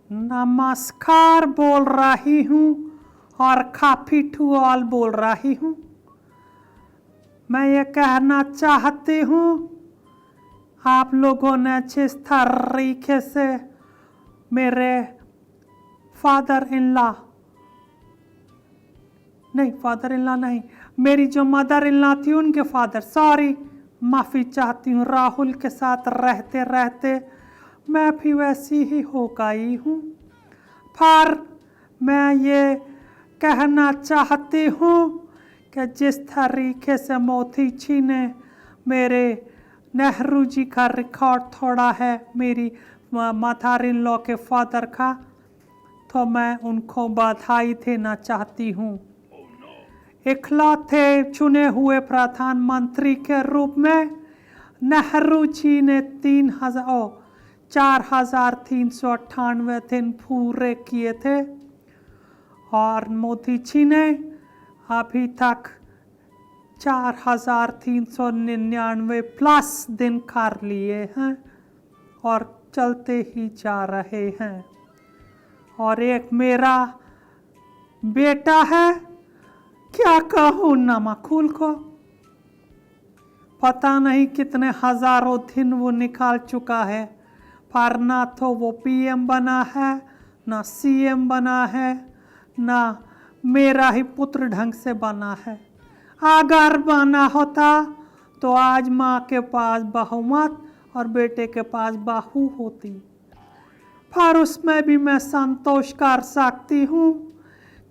नमस्कार बोल रही हूँ और काफी टू ऑल बोल रही हूँ। मैं ये कहना चाहती हूँ आप लोगों ने जिस तरीके से मेरे फादर इन लॉ नहीं, मेरी जो मदर इन लॉ थी उनके फादर, सॉरी माफ़ी चाहती हूँ, राहुल के साथ रहते रहते मैं भी वैसी ही हो गई हूँ। पर मैं ये कहना चाहती हूँ कि जिस तरीके से मोदी जी ने मेरे नेहरू जी का रिकॉर्ड तोड़ा है, मेरी मदर इन लॉ के फादर का, तो मैं उनको बधाई देना चाहती हूँ। इकलौते चुने हुए प्रधानमंत्री के रूप में नेहरू जी ने 4,398 दिन पूरे किए थे और मोदी जी ने अभी तक 4,399 प्लस दिन कर लिए हैं और चलते ही जा रहे हैं। और एक मेरा बेटा है, क्या कहूँ नमकूल को, पता नहीं कितने हजारों दिन वो निकाल चुका है, पर ना तो वो पीएम बना है, ना सीएम बना है, ना मेरा ही पुत्र ढंग से बना है। अगर बना होता तो आज माँ के पास बहुमत और बेटे के पास बहू होती, पर उसमें भी मैं संतोष कर सकती हूँ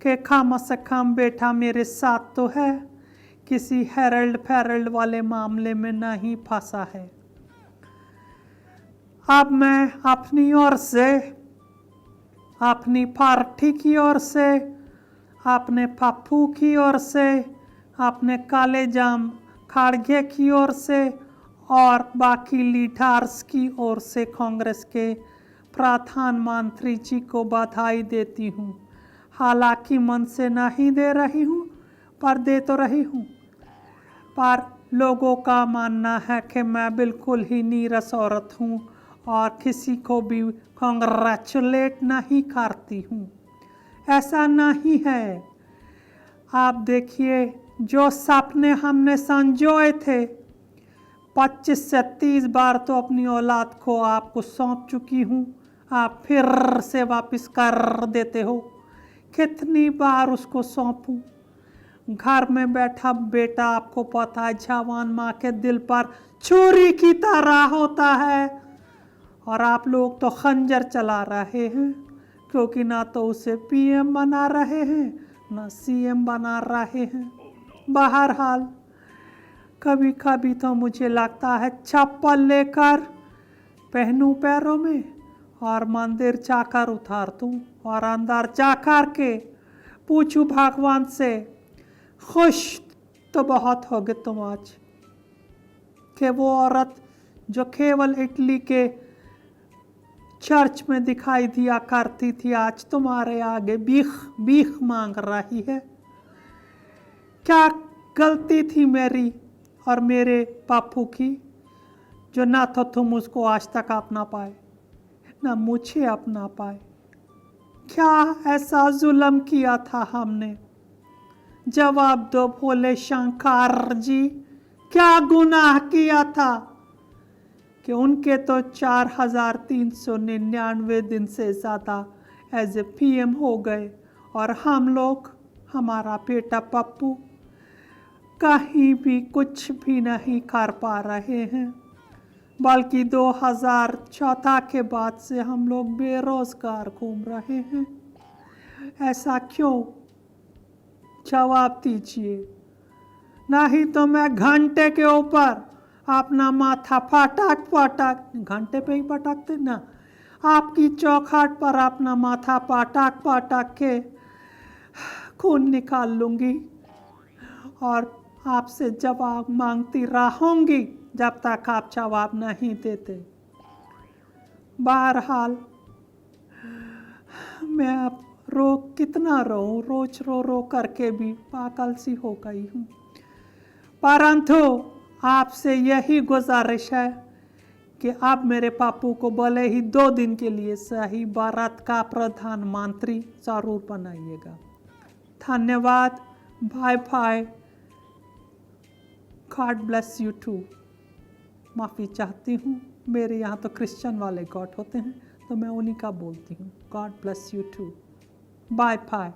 कि कम से कम बेटा मेरे साथ तो है, किसी हेरल्ड वाले मामले में नहीं फंसा है। अब मैं अपनी ओर से, अपनी पार्टी की ओर से, अपने पप्पू की ओर से, अपने काले जाम खड़गे की ओर से और बाकी लीडर्स की ओर से कांग्रेस के प्रधानमंत्री जी को बधाई देती हूँ। हालांकि मन से नहीं दे रही हूँ, पर दे तो रही हूँ। पर लोगों का मानना है कि मैं बिल्कुल ही नीरस औरत हूँ और किसी को भी कांग्रेचुलेट नहीं करती हूँ। ऐसा नहीं है। आप देखिए, जो सपने हमने संजोए थे, 25 से 30 बार तो अपनी औलाद को आपको सौंप चुकी हूँ, आप फिर से वापस कर देते हो। कितनी बार उसको सौंपूं? घर में बैठा बेटा, आपको पता है, जवान माँ के दिल पर छुरी की तरह होता है, और आप लोग तो खंजर चला रहे हैं, क्योंकि ना तो उसे पीएम बना रहे हैं, ना सीएम बना रहे हैं। बहरहाल कभी कभी तो मुझे लगता है चप्पल लेकर पहनूं पैरों में और मंदिर जाकर उतार दूं और अंदर जाकर के पूछूं भगवान से, खुश तो बहुत होगे तुम आज कि वो औरत जो केवल इटली के चर्च में दिखाई दिया करती थी, आज तुम्हारे आगे भीख मांग रही है। क्या गलती थी मेरी और मेरे पापू की, जो ना तो तुम उसको आज तक अपना पाए, ना मुझे अपना पाए? क्या ऐसा जुल्म किया था हमने? जवाब दो भोले शंकर जी, क्या गुनाह किया था कि उनके तो 4,399 दिन से ज़्यादा एज ए पीएम हो गए और हम लोग, हमारा बेटा पप्पू, कहीं भी कुछ भी नहीं कर पा रहे हैं, बल्कि 2014 के बाद से हम लोग बेरोजगार घूम रहे हैं। ऐसा क्यों? जवाब दीजिए, नहीं तो मैं घंटे के ऊपर अपना माथा पटक घंटे पे ही पटकते ना, आपकी चौखट पर अपना माथा पटक के खून निकाल लूँगी और आपसे जवाब मांगती रहूँगी जब तक आप जवाब नहीं देते। बहरहाल मैं अब कितना रोऊं, रोज रो करके भी पागल सी हो गई हूँ। परंतु आपसे यही गुजारिश है कि आप मेरे पापू को भले ही 2 दिन के लिए सही भारत का प्रधानमंत्री जरूर बनाइएगा। धन्यवाद। Bye bye. God bless you too. माफ़ी चाहती हूँ, मेरे यहाँ तो क्रिश्चियन वाले गॉड होते हैं तो मैं उन्हीं का बोलती हूँ। God bless you too. Bye bye.